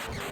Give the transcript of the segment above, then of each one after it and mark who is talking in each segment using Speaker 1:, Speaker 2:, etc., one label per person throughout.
Speaker 1: อ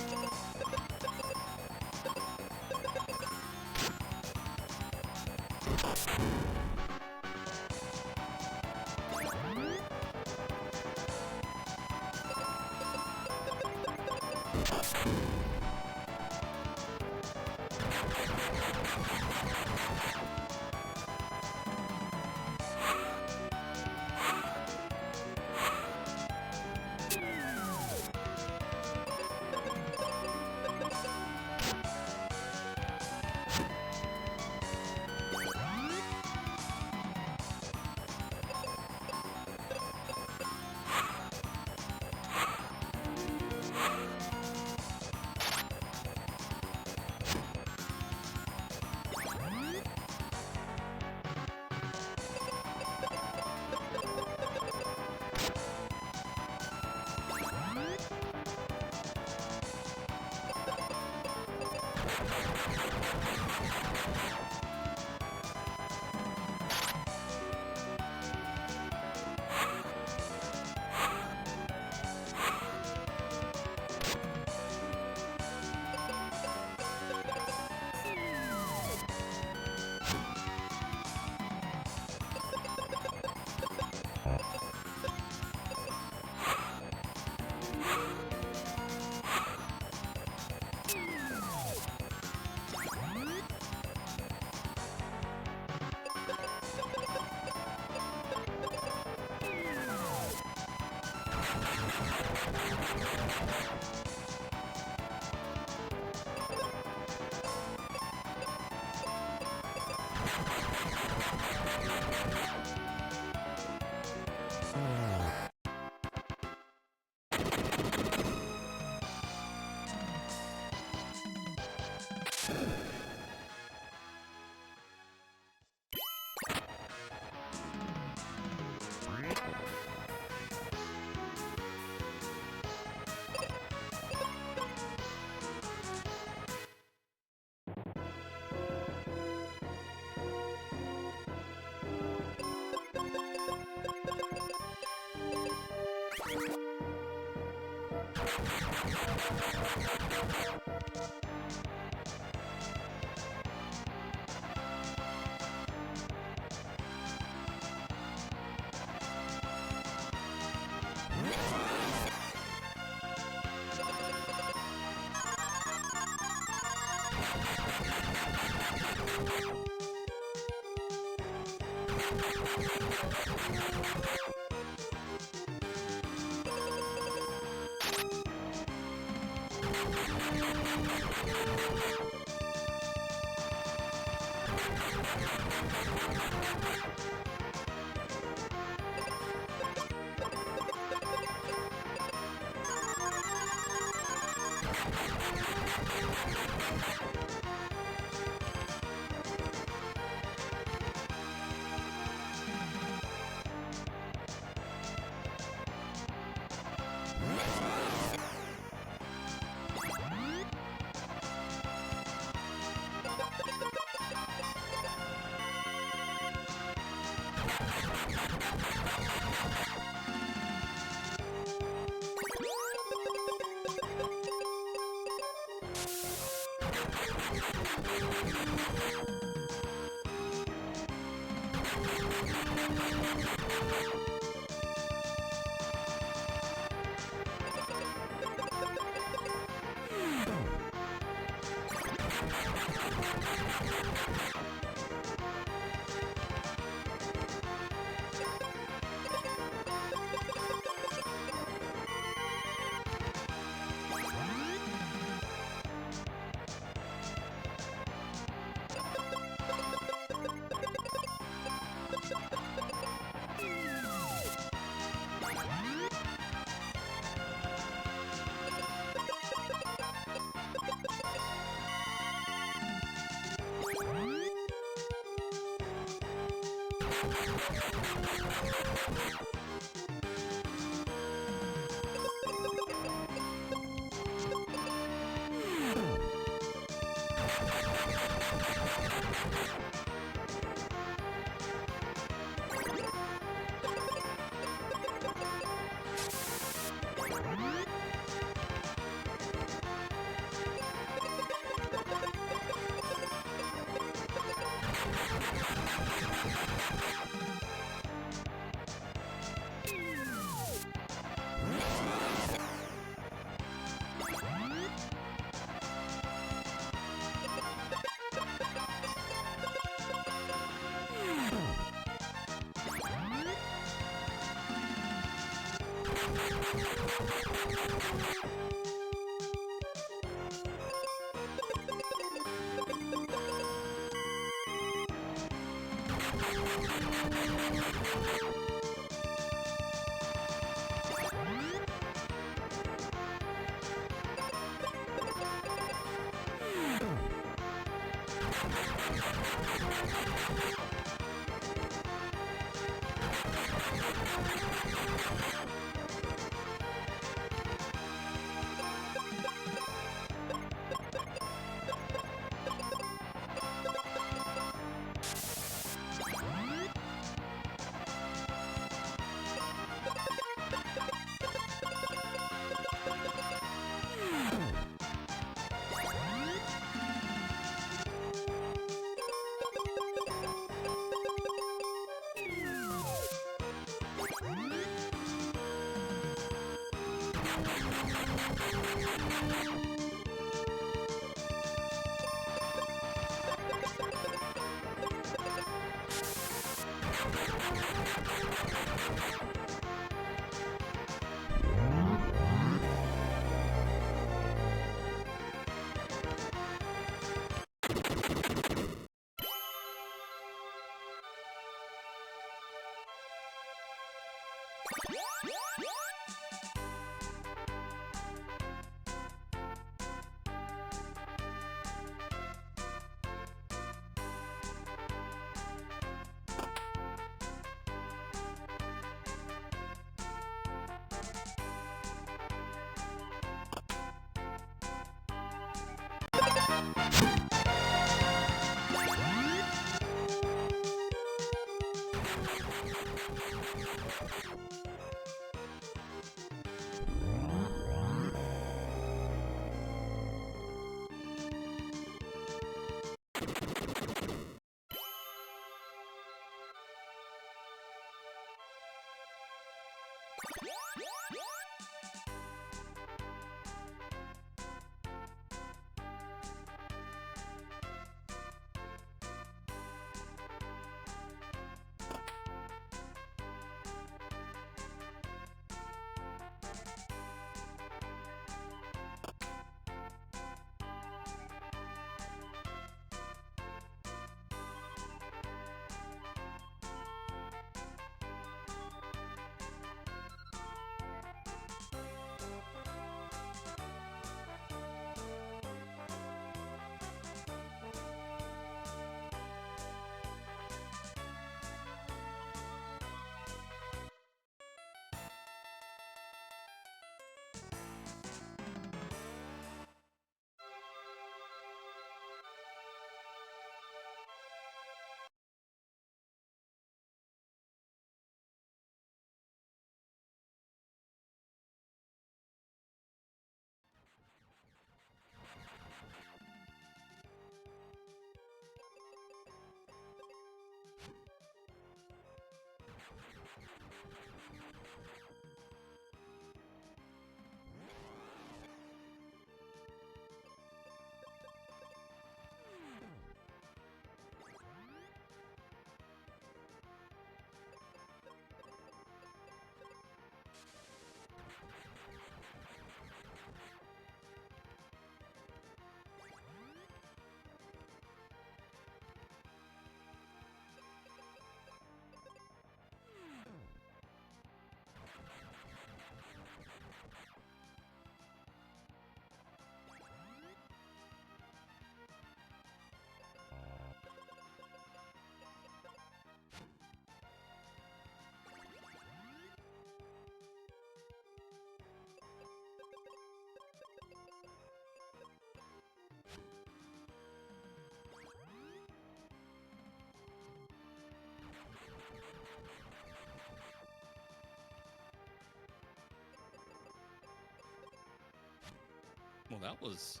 Speaker 1: Well, that was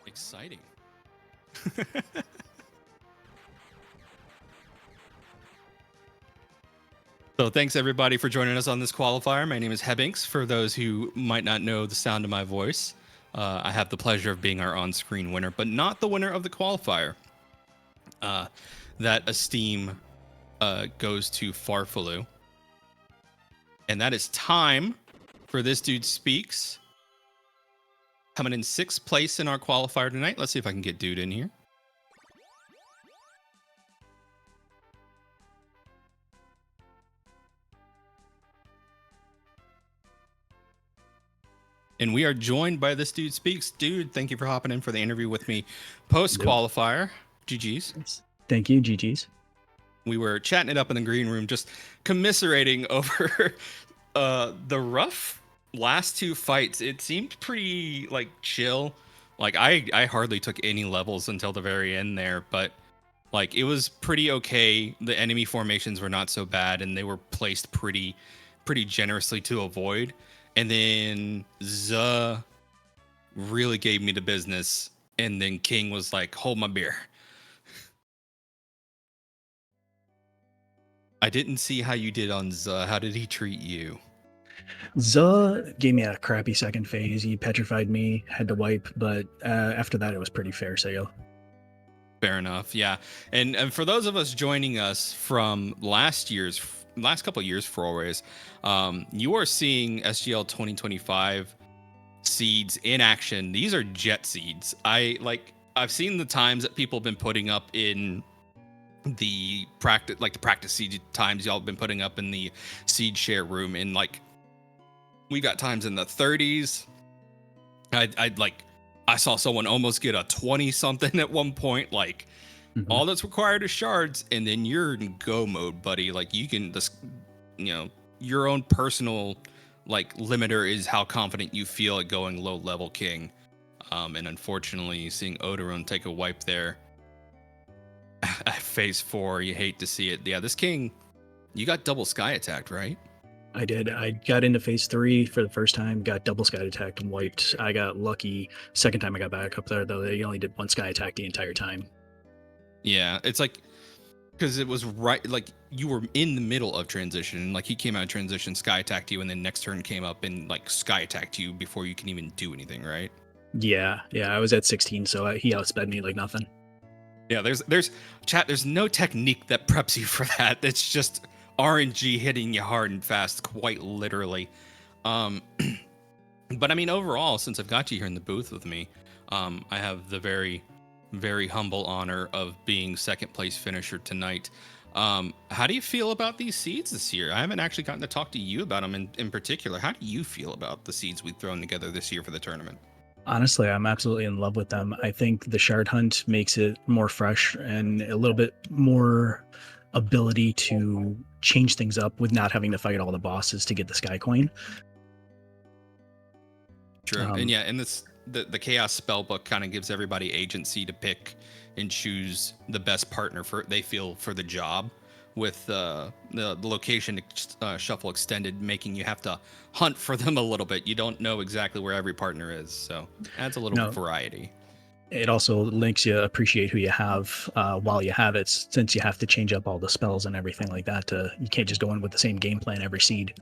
Speaker 1: exciting. So thanks everybody for joining us on this qualifier. My name is Hebinks. For those who might not know the sound of my voice, I have the pleasure of being our on-screen winner, but not the winner of the qualifier. That esteem goes to Farfalu. And that is time for This Dude Speaks. Coming in 6th place in our qualifier tonight. Let's see if I can get Dude in here. And we are joined by This Dude Speaks. Dude, thank you for hopping in for the interview with me post-qualifier. GG's.
Speaker 2: Thank you, GG's.
Speaker 1: We were chatting it up in the green room, just commiserating over the rough last two fights. It seemed pretty, like, chill. Like, I hardly took any levels until the very end there, but, like, it was pretty okay. The enemy formations were not so bad, and they were placed pretty generously to avoid. And then Zuh really gave me the business. And then King was like, hold my beer. I didn't see how you did on Zuh. How did he treat you?
Speaker 2: Zuh gave me a crappy second phase. He petrified me, had to wipe, but after that, it was pretty fair sale.
Speaker 1: Fair enough, yeah. And for those of us joining us from last couple of years for always, you are seeing SGL 2025 seeds in action. These are jet seeds. I've seen the times that people have been putting up in the practice seed times y'all have been putting up in the seed share room, and like we got times in the 30s. I saw someone almost get a 20 something at one point. Like, all that's required is shards, and then you're in go mode, buddy. Like, you can just, your own personal like limiter is how confident you feel at going low level King. And unfortunately, seeing Odoron take a wipe there at phase 4, you hate to see it. Yeah, this King, you got double sky attacked, right?
Speaker 2: I did. I got into phase 3 for the first time, got double sky attacked and wiped. I got lucky. Second time I got back up there, though, they only did one sky attack the entire time.
Speaker 1: Yeah, it's like, because it was right, like, you were in the middle of transition, and like, he came out of transition, sky attacked you, and then next turn came up and like sky attacked you before you can even do anything, right?
Speaker 2: Yeah, I was at 16, so he outsped me like nothing.
Speaker 1: Yeah, there's no technique that preps you for that. It's just RNG hitting you hard and fast, quite literally. But I mean, overall, since I've got you here in the booth with me, I have the very, very humble honor of being second place finisher tonight. How do you feel about these seeds this year? I haven't actually gotten to talk to you about them in particular. How do you feel about the seeds we've thrown together this year for the tournament?
Speaker 2: Honestly, I'm absolutely in love with them. I think the shard hunt makes it more fresh and a little bit more ability to change things up with not having to fight all the bosses to get the sky coin.
Speaker 1: True. And yeah, and the chaos spellbook kind of gives everybody agency to pick and choose the best partner for the job, with the location shuffle extended, making you have to hunt for them a little bit. You don't know exactly where every partner is, so adds a little variety.
Speaker 2: It also links you appreciate who you have while you have it, since you have to change up all the spells and everything like that. You can't just go in with the same game plan every seed.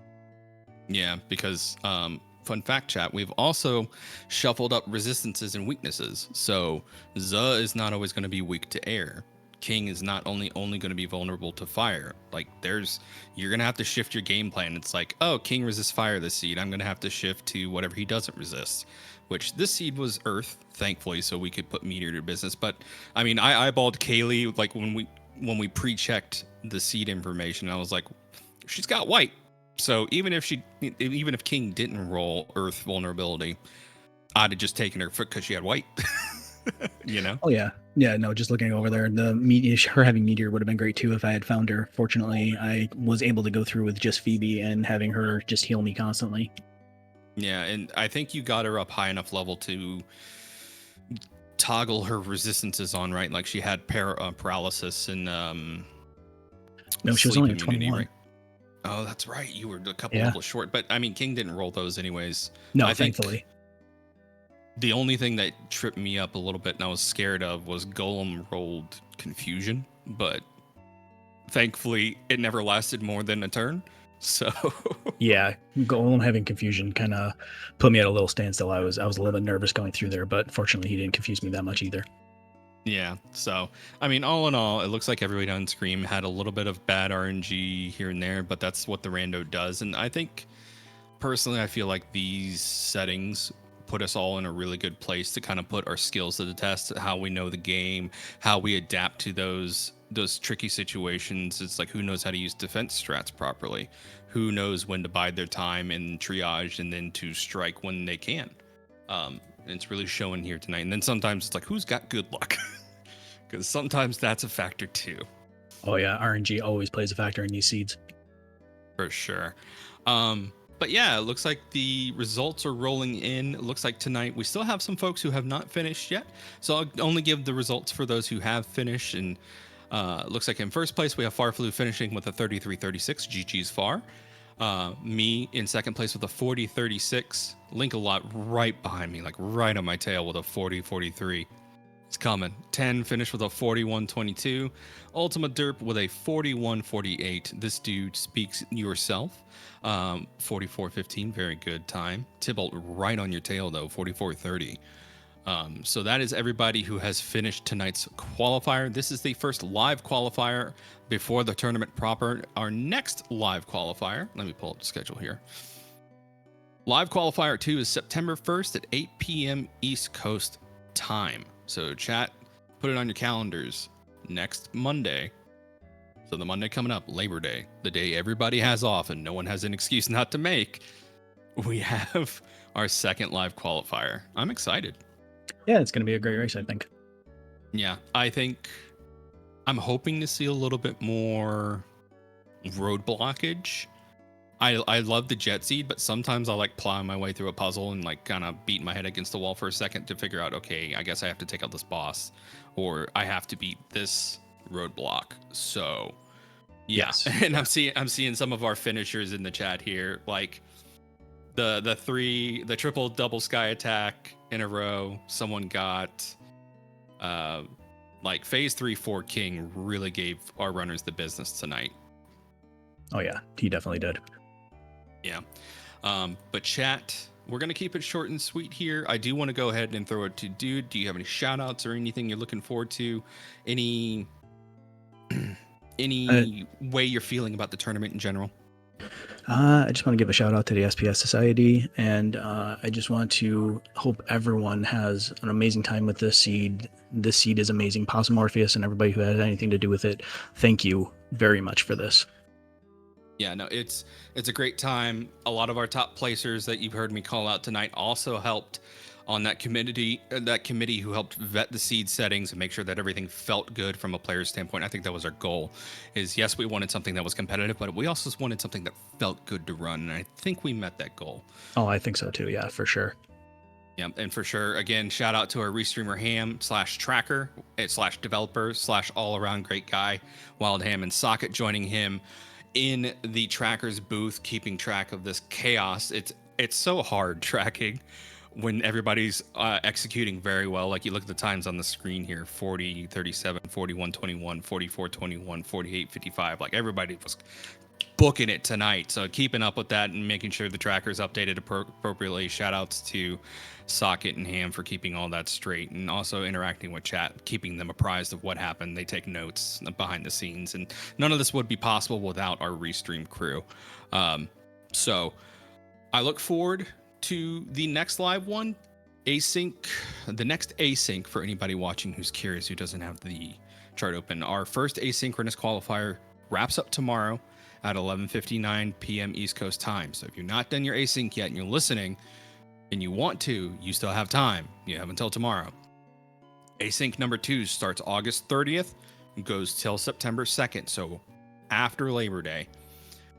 Speaker 1: Yeah, because fun fact, chat, we've also shuffled up resistances and weaknesses. So Zuh is not always going to be weak to air. King is not only going to be vulnerable to fire. Like, you're going to have to shift your game plan. It's like, oh, King resists fire this seed, I'm going to have to shift to whatever he doesn't resist, which this seed was earth, thankfully, so we could put meteor to business. But I mean, I eyeballed Kaylee, like, when we pre-checked the seed information, I was like, she's got white. So even if King didn't roll earth vulnerability, I'd have just taken her because she had white.
Speaker 2: Oh yeah, no, just looking over there, her having meteor would have been great too if I had found her. Fortunately, I was able to go through with just Phoebe and having her just heal me constantly.
Speaker 1: Yeah, and I think you got her up high enough level to toggle her resistances on, right? Like, she had paralysis and
Speaker 2: no, she was only at 21.
Speaker 1: Right? Oh, that's right. You were a couple levels short, but I mean, King didn't roll those anyways.
Speaker 2: No, thankfully.
Speaker 1: The only thing that tripped me up a little bit and I was scared of was Golem rolled Confusion, but thankfully it never lasted more than a turn. So
Speaker 2: Yeah, Golem having confusion kind of put me at a little standstill. I was a little bit nervous going through there, but fortunately he didn't confuse me that much either.
Speaker 1: yeah, so I mean, all in all, it looks like everybody on Scream had a little bit of bad RNG here and there, but that's what the rando does. And I think personally, I feel like these settings put us all in a really good place to kind of put our skills to the test, how we know the game, how we adapt to those tricky situations. It's like, who knows how to use defense strats properly, who knows when to bide their time and triage and then to strike when they can. And it's really showing here tonight. And then sometimes it's like, who's got good luck? Because sometimes that's a factor too.
Speaker 2: Oh yeah, RNG always plays a factor in these seeds.
Speaker 1: For sure. But yeah, it looks like the results are rolling in. It looks like tonight we still have some folks who have not finished yet. So I'll only give the results for those who have finished. And it looks like in first place, we have Farflu finishing with a 33-36. GG's Far. Me in second place with a 40-36. Link-A-Lot right behind me, like right on my tail with a 40-43. It's coming. 10 finished with a 41-22. Ultima Derp with a 41-48. This dude speaks yourself. 44-15, very good time. Tybalt right on your tail though, 44-30. So that is everybody who has finished tonight's qualifier. This is the first live qualifier before the tournament proper. Our next live qualifier, let me pull up the schedule here. Live qualifier 2 is September 1st at 8 p.m. East Coast time. So chat, put it on your calendars next Monday. So the Monday coming up, Labor Day, the day everybody has off and no one has an excuse not to make, we have our second live qualifier. I'm excited.
Speaker 2: Yeah, it's going to be a great race, I think.
Speaker 1: Yeah, I think I'm hoping to see a little bit more road blockage. I love the jet seed, but sometimes I like plowing my way through a puzzle and like kind of beating my head against the wall for a second to figure out, okay, I guess I have to take out this boss or I have to beat this roadblock. So yeah.
Speaker 2: Yes.
Speaker 1: And I'm seeing some of our finishers in the chat here, like the triple double sky attack in a row. Someone got like phase 3-4 King really gave our runners the business tonight.
Speaker 2: Oh yeah, he definitely did.
Speaker 1: Yeah. But chat, we're going to keep it short and sweet here. I do want to go ahead and throw it to Dude. Do you have any shout outs or anything you're looking forward to? Any way you're feeling about the tournament in general?
Speaker 2: I just want to give a shout out to the SPS Society, and I just want to hope everyone has an amazing time with this seed. This seed is amazing. Possum Morpheus and everybody who had anything to do with it, thank you very much for this.
Speaker 1: Yeah, no, it's a great time. A lot of our top placers that you've heard me call out tonight also helped on that committee who helped vet the seed settings and make sure that everything felt good from a player's standpoint. I think that was our goal. Is yes, we wanted something that was competitive, but we also wanted something that felt good to run, and I think we met that goal.
Speaker 2: Oh, I think so too. Yeah, for sure.
Speaker 1: Yeah, and for sure, again, shout out to our restreamer Ham /tracker /developer / all around great guy, Wild Ham and Socket joining him in the tracker's booth, keeping track of this chaos. It's so hard tracking when everybody's executing very well. Like you look at the times on the screen here, 40-37, 41-21, 44-21, 48-55. Like everybody was booking it tonight. So keeping up with that and making sure the tracker's updated appropriately. Shout outs to Socket and Ham for keeping all that straight and also interacting with chat, keeping them apprised of what happened. They take notes behind the scenes, and none of this would be possible without our restream crew. So I look forward to the next live one, async, the next async for anybody watching who's curious, who doesn't have the chart open. Our first asynchronous qualifier wraps up tomorrow at 11:59 p.m. East Coast time. So if you're not done your async yet and you're listening and you want to, you still have time. You have until tomorrow. Async number 2 starts August 30th and goes till September 2nd. So after Labor Day,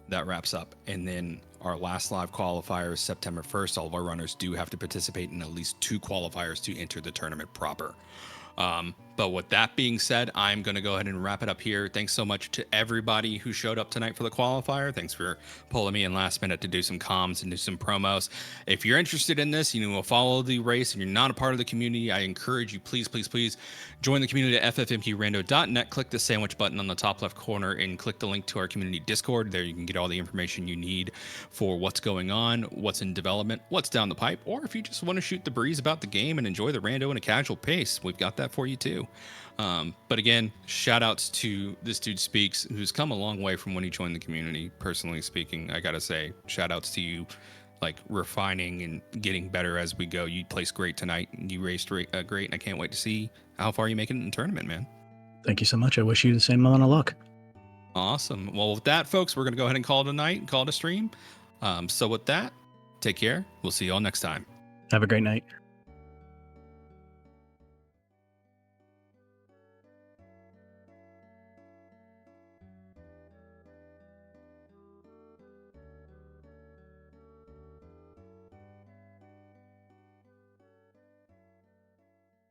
Speaker 1: that wraps up. And then our last live qualifier is September 1st. All of our runners do have to participate in at least 2 qualifiers to enter the tournament proper. But with that being said, I'm going to go ahead and wrap it up here. Thanks so much to everybody who showed up tonight for the qualifier. Thanks for pulling me in last minute to do some comms and do some promos. If you're interested in this, you know, follow the race and you're not a part of the community, I encourage you, please, please, please join the community at ffmprando.net. Click the sandwich button on the top left corner and click the link to our community Discord. There you can get all the information you need for what's going on, what's in development, what's down the pipe, or if you just want to shoot the breeze about the game and enjoy the rando in a casual pace, we've got that for you too. But again, shout outs to this dude Speaks, who's come a long way from when he joined the community. Personally speaking, I gotta say, shout outs to you, like refining and getting better as we go. You placed great tonight. You raced great, and I can't wait to see how far you make it in the tournament, man.
Speaker 2: Thank you so much. I wish you the same amount of luck.
Speaker 1: Awesome. Well, with that, folks, we're gonna go ahead and call it a night and call it a stream. So with that, take care. We'll see you all next time.
Speaker 2: Have a great night.